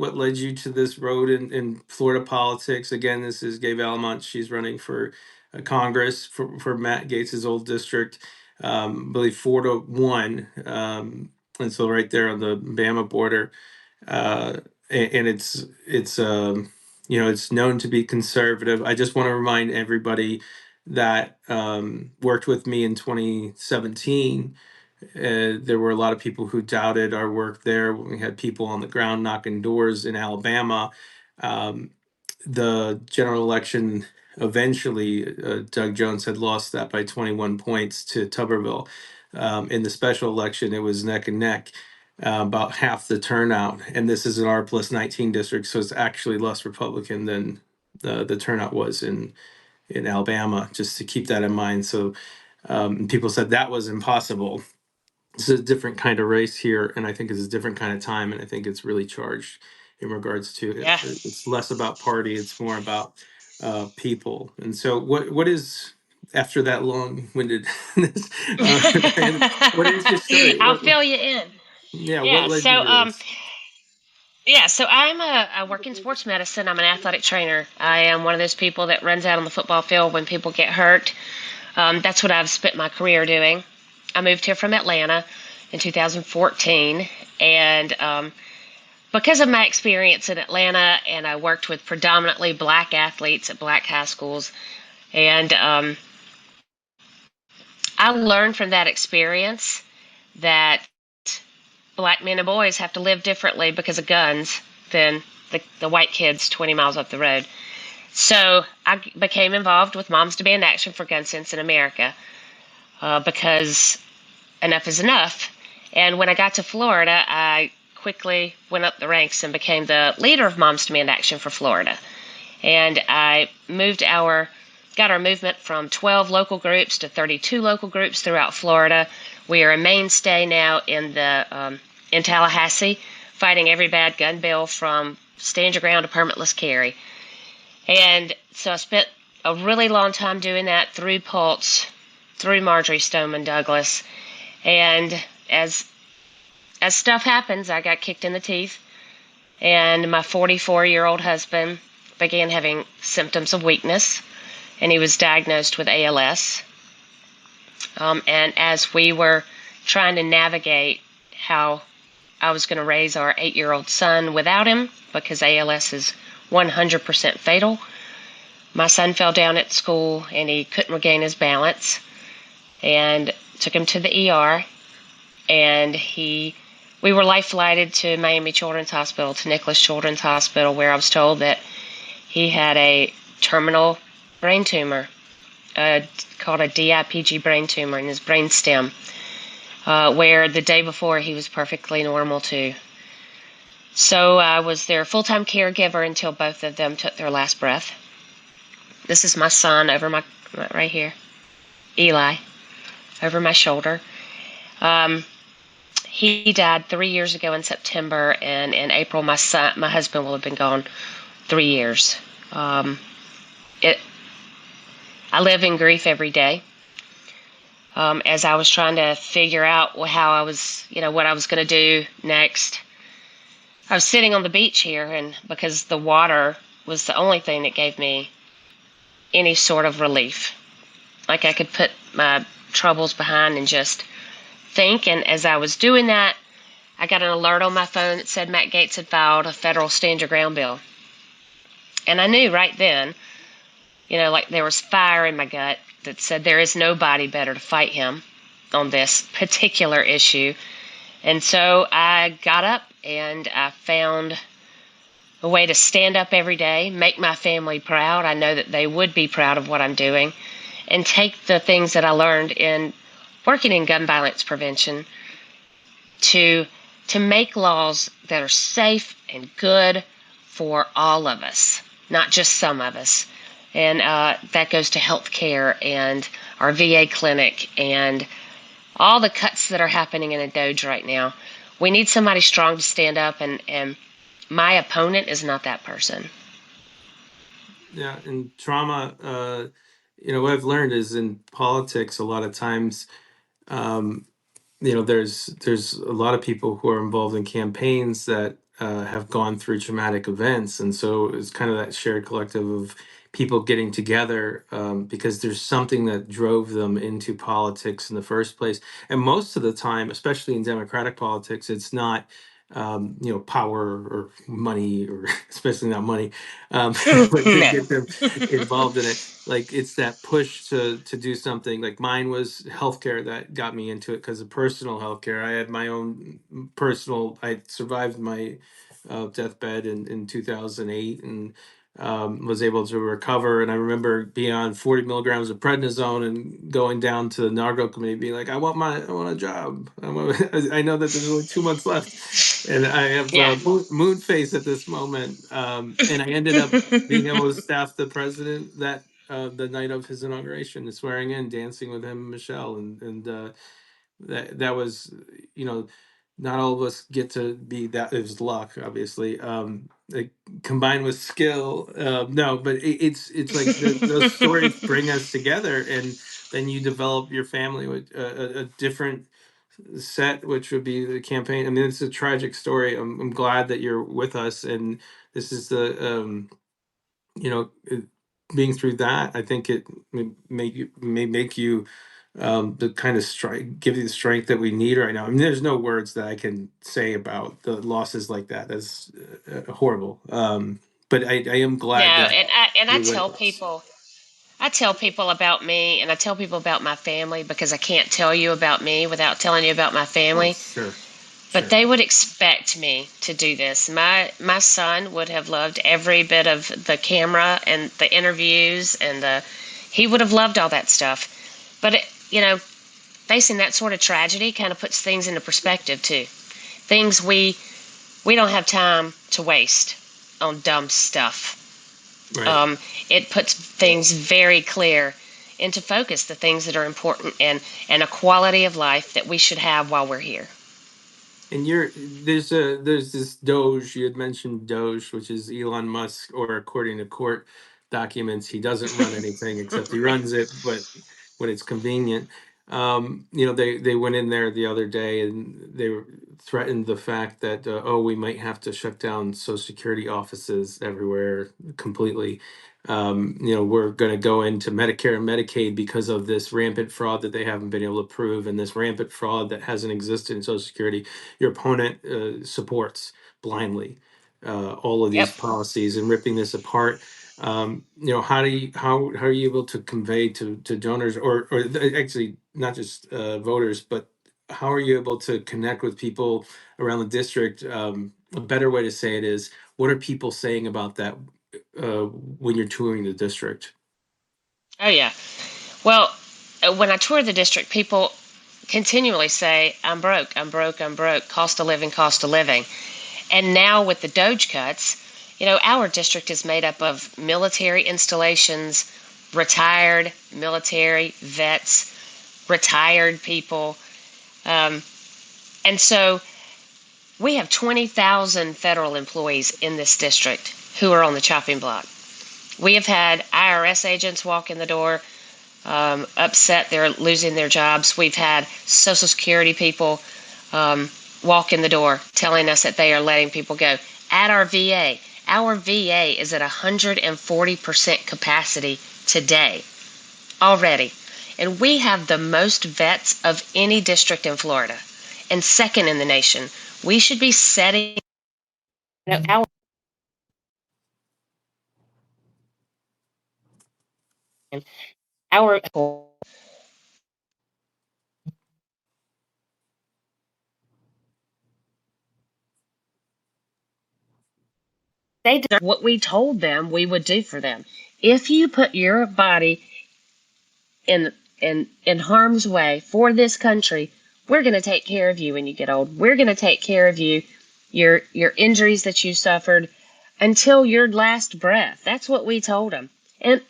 what led you to this road in Florida politics. Again, this is Gay Valimont. She's running for Congress for Matt Gaetz' old district, I believe 4-1, and so right there on the Bama border, uh, and it's known to be conservative. I just want to remind everybody that worked with me in 2017. There were a lot of people who doubted our work there. We had people on the ground knocking doors in Alabama. Um, the general election, eventually, Doug Jones had lost that by 21 points to Tuberville. In the special election, it was neck and neck, about half the turnout. And this is an R plus 19 district, so it's actually less Republican than the turnout was in Alabama, just to keep that in mind. So people said that was impossible. It's a different kind of race here, and I think it's a different kind of time, and I think it's really charged in regards to it. Yeah. It's less about party, it's more about people. And so, what is after that long-winded, what is your story? I'll fill you in. Yeah, what Yeah. led you to this? So I work in sports medicine. I'm an athletic trainer. I am one of those people that runs out on the football field when people get hurt. That's what I've spent my career doing. I moved here from Atlanta in 2014, and because of my experience in Atlanta, and I worked with predominantly black athletes at black high schools, and I learned from that experience that black men and boys have to live differently because of guns than the white kids 20 miles up the road. So I became involved with Moms Demand Action for Gun Sense in America, because enough is enough. And when I got to Florida, I quickly went up the ranks and became the leader of Moms Demand Action for Florida. And I got our movement from 12 local groups to 32 local groups throughout Florida. We are a mainstay now in Tallahassee, fighting every bad gun bill from stand your ground to permitless carry. And so I spent a really long time doing that through Pulse, through Marjorie Stoneman Douglas. And as stuff happens, I got kicked in the teeth, and my 44-year-old husband began having symptoms of weakness, and he was diagnosed with ALS. And as we were trying to navigate how I was going to raise our 8-year-old son without him, because ALS is 100% fatal, my son fell down at school and he couldn't regain his balance, and took him to the ER, and we were life flighted to Miami Children's Hospital, to Nicholas Children's Hospital, where I was told that he had a terminal brain tumor, called a DIPG brain tumor in his brain stem, where the day before he was perfectly normal too. So I was their full-time caregiver until both of them took their last breath. This is my son over my right here, Eli, over my shoulder. He died 3 years ago in September, and in April, my husband will have been gone 3 years. I live in grief every day. As I was trying to figure out how I was, what I was going to do next, I was sitting on the beach here, and because the water was the only thing that gave me any sort of relief, like I could put my troubles behind and just think. And as I was doing that, I got an alert on my phone that said Matt Gaetz had filed a federal stand your ground bill. And I knew right then, like there was fire in my gut that said there is nobody better to fight him on this particular issue. And so I got up and I found a way to stand up every day, make my family proud. I know that they would be proud of what I'm doing, and take the things that I learned in working in gun violence prevention to make laws that are safe and good for all of us, not just some of us. And that goes to health care and our VA clinic and all the cuts that are happening in a Doge right now. We need somebody strong to stand up, and my opponent is not that person. Yeah, and trauma, what I've learned is in politics, a lot of times, there's a lot of people who are involved in campaigns that have gone through traumatic events, and so it's kind of that shared collective of people getting together, because there's something that drove them into politics in the first place. And most of the time, especially in democratic politics, it's not power or money, or especially not money, but to No. get them involved in it. Like, it's that push to do something. Like, mine was healthcare that got me into it, because of personal healthcare. I had my own personal. I survived my deathbed in 2008, and was able to recover. And I remember being on 40 milligrams of prednisone and going down to the narco committee, being like, I want a job. I know that there's only 2 months left, and I have Yeah. moon face at this moment. And I ended up being able to staff the president that the night of his inauguration, and swearing in, dancing with him and Michelle, and that was, you know, not all of us get to be that. It was luck, obviously, like, combined with skill. No, but it's like those stories bring us together, and then you develop your family with a different set, which would be the campaign. I mean, it's a tragic story. I'm glad that you're with us, and this is the being through that. I think it may make you the kind of strength, give you the strength that we need right now. I mean, there's no words that I can say about the losses like that. That's horrible. But I am No, glad that and you're with us. I tell people about me, and I tell people about my family, because I can't tell you about me without telling you about my Oh, family. sure, But sure. they would expect me to do this. My son would have loved every bit of the camera and the interviews, and he would have loved all that stuff. But facing that sort of tragedy kind of puts things into perspective too. Things we don't have time to waste on dumb stuff. Right. Um, it puts things very clear into focus, the things that are important, and a quality of life that we should have while we're here. And there's this Doge, you had mentioned Doge, which is Elon Musk, or according to court documents, he doesn't run anything except he runs it, but when it's convenient. They went in there the other day, and threatened the fact that, we might have to shut down Social Security offices everywhere completely. We're going to go into Medicare and Medicaid because of this rampant fraud that they haven't been able to prove, and this rampant fraud that hasn't existed in Social Security. Your opponent supports blindly all of Yep. these policies and ripping this apart. How are you able to convey to donors, or actually not just voters, but how are you able to connect with people around the district? A better way to say it is, what are people saying about that when you're touring the district? Oh yeah. Well, when I tour the district, people continually say, "I'm broke, I'm broke, I'm broke. Cost of living, cost of living." And now with the Doge cuts, our district is made up of military installations, retired military vets, retired people. Um, and so we have 20,000 federal employees in this district who are on the chopping block. We have had IRS agents walk in the door, upset they're losing their jobs. We've had Social Security people walk in the door telling us that they are letting people go. At our VA, our VA is at 140% capacity today already. And we have the most vets of any district in Florida, and second in the nation. We should be setting our our they deserve what we told them we would do for them. If you put your body in in harm's way for this country, we're going to take care of you when you get old. We're going to take care of you, your injuries that you suffered until your last breath. That's what we told them. And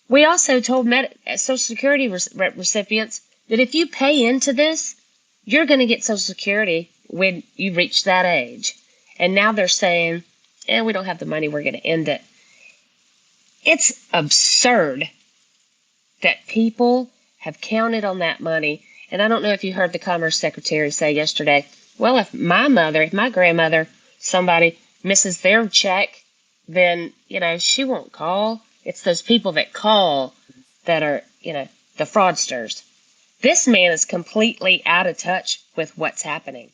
we also told Social Security recipients that if you pay into this, you're going to get Social Security when you reach that age. And now they're saying, we don't have the money, we're going to end it. It's absurd that people have counted on that money. And I don't know if you heard the Commerce Secretary say yesterday, well, if my grandmother somebody misses their check, then, she won't call. It's those people that call that are, the fraudsters. This man is completely out of touch with what's happening.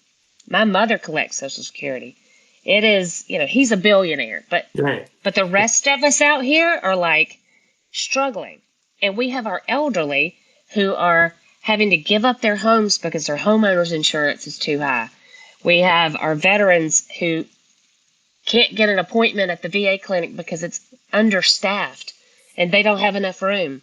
My mother collects Social Security. It is, he's a billionaire, but Right. the rest of us out here are like struggling. And we have our elderly who are having to give up their homes because their homeowners insurance is too high. We have our veterans who can't get an appointment at the VA clinic because it's understaffed and they don't have enough room.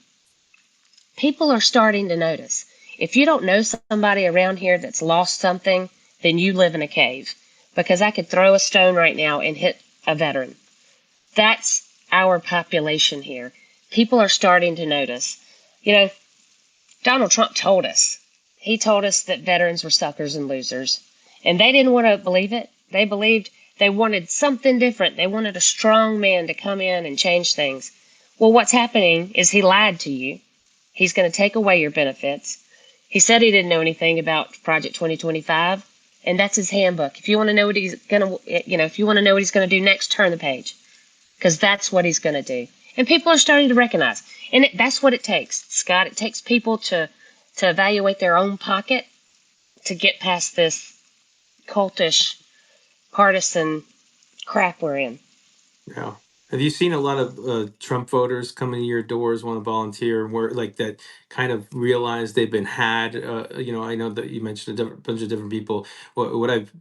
People are starting to notice. If you don't know somebody around here that's lost something, then you live in a cave. Because I could throw a stone right now and hit a veteran. That's our population here. People are starting to notice. Donald Trump told us. He told us that veterans were suckers and losers. And they didn't want to believe it. They believed they wanted something different. They wanted a strong man to come in and change things. Well, what's happening is he lied to you. He's going to take away your benefits. He said he didn't know anything about Project 2025, and that's his handbook. If you want to know what he's going to, if you want to know what he's going to do next, turn the page, because that's what he's going to do. And people are starting to recognize, and that's what it takes, Scott. It takes people to evaluate their own pocket to get past this cultish, partisan crap we're in. Yeah. Have you seen a lot of Trump voters coming to your doors, want to volunteer, and work like that? Kind of realize they've been had. I know that you mentioned bunch of different people. What I've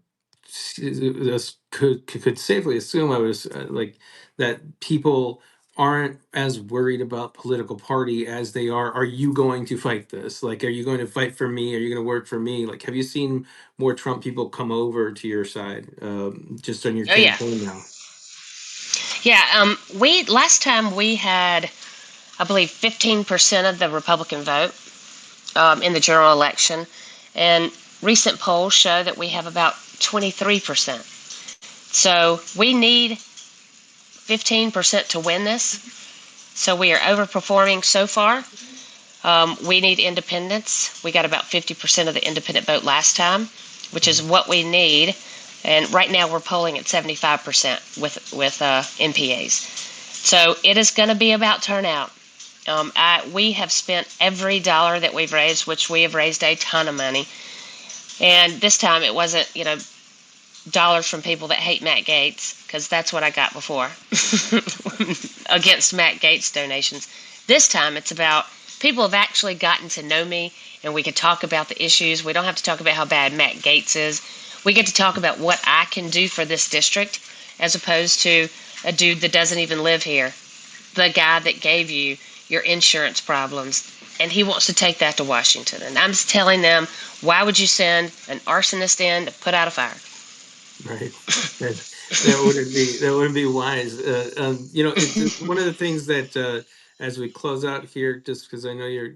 could safely assume, I was like that people aren't as worried about political party as they are you going to fight this? Like, are you going to fight for me? Are you going to work for me? Like, have you seen more Trump people come over to your side, just on your Oh yeah, campaign now? yeah. We last time we had, I believe, 15% of the Republican vote in the general election, and recent polls show that we have about 23%. So we need 15% to win this. So we are overperforming so far. We need independents. We got about 50% of the independent vote last time, which is what we need. And right now we're polling at 75% with MPAs. So it is going to be about turnout. We have spent every dollar that we've raised, which we have raised a ton of money. And this time it wasn't, dollars from people that hate Matt Gaetz, because that's what I got before against Matt Gaetz donations. This time it's about people have actually gotten to know me, and we can talk about the issues. We don't have to talk about how bad Matt Gaetz is. We get to talk about what I can do for this district, as opposed to a dude that doesn't even live here, the guy that gave you your insurance problems, and he wants to take that to Washington. And I'm just telling them, why would you send an arsonist in to put out a fire? Right. That wouldn't be wise. One of the things that as we close out here, just because I know you're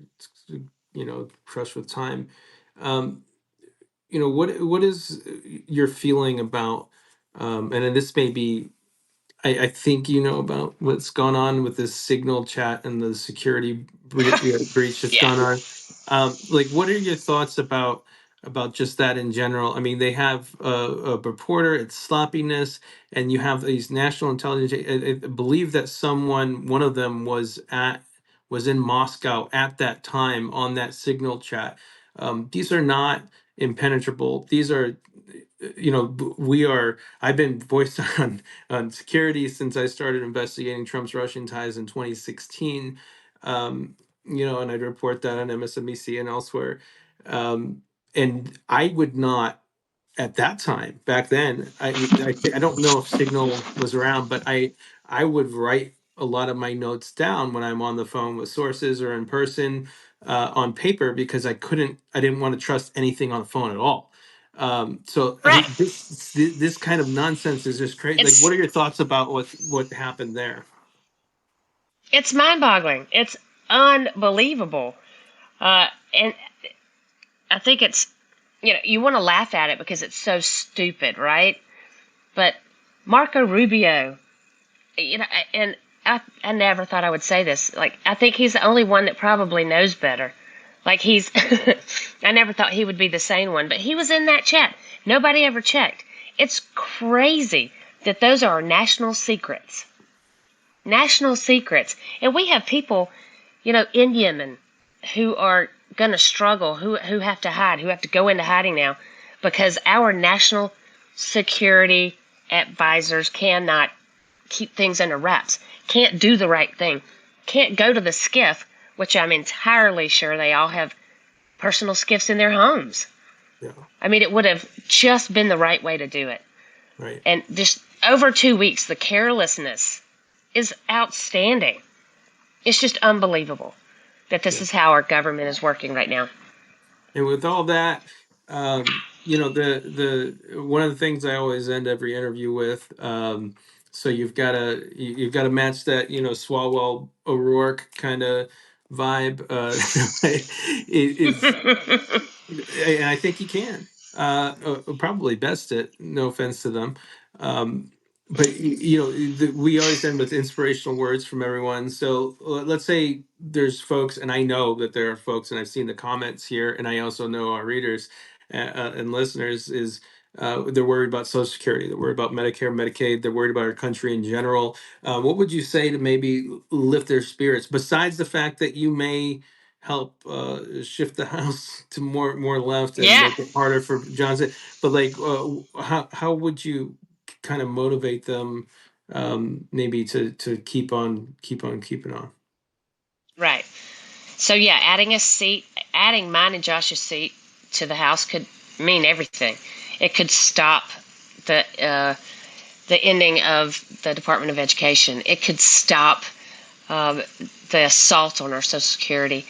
crushed with time, um, what is your feeling about, and then this may be, I think about what's gone on with this Signal chat and the security breach that's Yeah. gone on. Like, what are your thoughts about just that in general? I mean, they have a reporter, it's sloppiness, and you have these national intelligence. I believe that one of them was in Moscow at that time on that Signal chat. These are not impenetrable. These are, we are. I've been voiced on security since I started investigating Trump's Russian ties in 2016. And I'd report that on MSNBC and elsewhere. And I would not, at that time, back then, I don't know if Signal was around, but I would write a lot of my notes down when I'm on the phone with sources or in person, on paper, because I didn't want to trust anything on the phone at all. So Right. this kind of nonsense is just crazy. Like, what It's are your thoughts about what happened there? it's mind-boggling. It's unbelievable. And I think it's, you want to laugh at it because it's so stupid, right? But Marco Rubio, and I never thought I would say this. Like, I think he's the only one that probably knows better. Like, I never thought he would be the sane one, but he was in that chat. Nobody ever checked. It's crazy that those are national secrets. National secrets. And we have people, in Yemen who are going to struggle, who have to hide, who have to go into hiding now because our national security advisors cannot keep things under wraps, can't do the right thing, can't go to the skiff, which I'm entirely sure they all have personal skiffs in their homes. Yeah. I mean, it would have just been the right way to do it. Right. And just over 2 weeks, the carelessness is outstanding. It's just unbelievable that this Yeah. is how our government is working right now. And with all that, the one of the things I always end every interview with, so you've got to match that, Swalwell O'Rourke kind of vibe. It's and I think he can. Probably best it. No offense to them, um, but we always end with inspirational words from everyone. So let's say there's folks, and I know that there are folks, and I've seen the comments here, and I also know our readers and listeners is. They're worried about Social Security. They're worried about Medicare, Medicaid. They're worried about our country in general. What would you say to maybe lift their spirits? Besides the fact that you may help shift the house to more left and Yeah, make it harder for Johnson. But like, how would you kind of motivate them, maybe to keep on keeping on? right. So yeah, adding mine and Josh's seat to the House could mean everything. It could stop the ending of the Department of Education. It could stop um, the assault on our Social Security.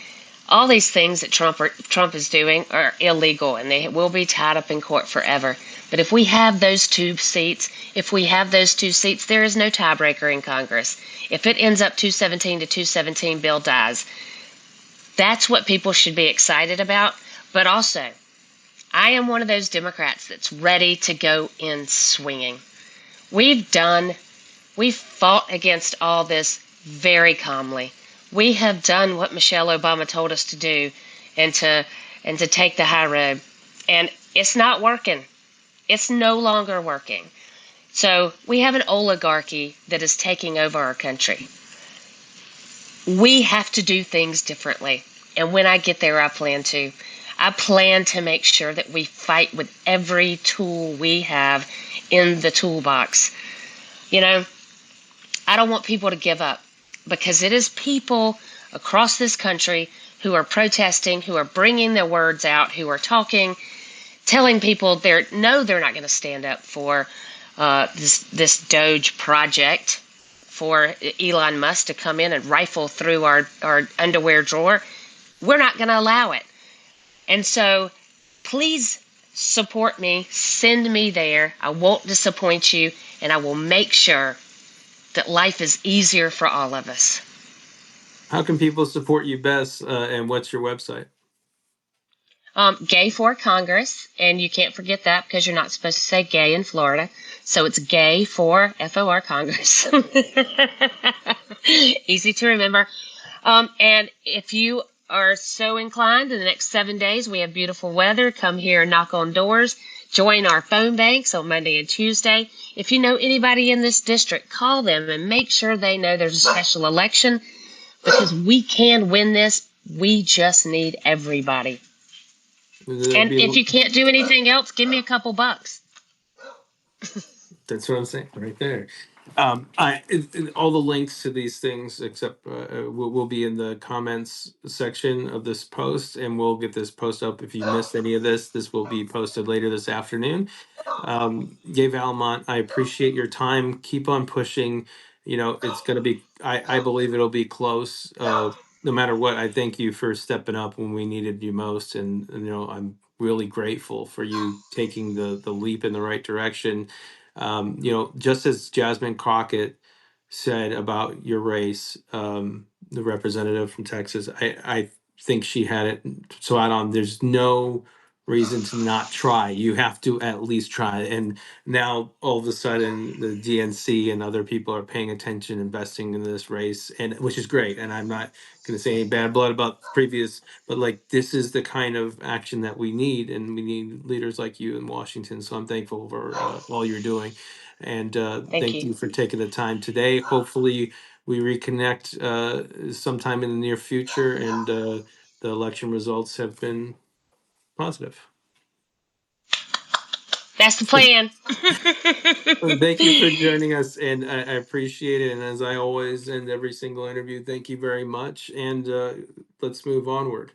All these things that Trump is doing are illegal, and they will be tied up in court forever. But if we have those two seats, there is no tiebreaker in Congress. If it ends up 217 to 217, bill dies. That's what people should be excited about. But also, I am one of those Democrats that's ready to go in swinging. We've done, we've fought against all this very calmly. We have done what Michelle Obama told us to do and to take the high road. And it's not working. It's no longer working. So we have an oligarchy that is taking over our country. We have to do things differently. And when I get there, I plan to. I plan to make sure that we fight with every tool we have in the toolbox. You know, I don't want people to give up because it is people across this country who are protesting, who are bringing their words out, who are talking, telling people they're not going to stand up for this Doge project for Elon Musk to come in and rifle through our underwear drawer. We're not going to allow it. And so please support me, send me there. I won't disappoint you, and I will make sure that life is easier for all of us. How can people support you best, and what's your website? Gay for Congress, and you can't forget that because you're not supposed to say gay in Florida. So it's Gay for FOR Congress. Easy to remember. And if you are so inclined, in the next 7 days, we have beautiful weather. Come here, knock on doors, join our phone banks on Monday and Tuesday. If you know anybody in this district, call them and make sure they know there's a special election because we can win this. We just need everybody. It'll And be if you can't do anything else, give me a couple bucks. That's what I'm saying right there. All the links to these things, except will be in the comments section of this post, and we'll get this post up. If you missed any of this, this will be posted later this afternoon. Gay Valimont, I appreciate your time. Keep on pushing. It's going to be. I believe it'll be close. No matter what, I thank you for stepping up when we needed you most, and I'm really grateful for you taking the leap in the right direction. Just as Jasmine Crockett said about your race, the representative from Texas, I think she had it so out on. There's no reason to not try. You have to at least try. And now all of a sudden the DNC and other people are paying attention, investing in this race, and which is great. And I'm not going to say any bad blood about previous, but like this is the kind of action that we need, and we need leaders like you in Washington. So I'm thankful for all you're doing, and Thank thank you. you for taking the time today. Hopefully we reconnect sometime in the near future, and the election results have been positive. That's the plan. Thank you for joining us, and I appreciate it. And as I always end every single interview, thank you very much. And let's move onward.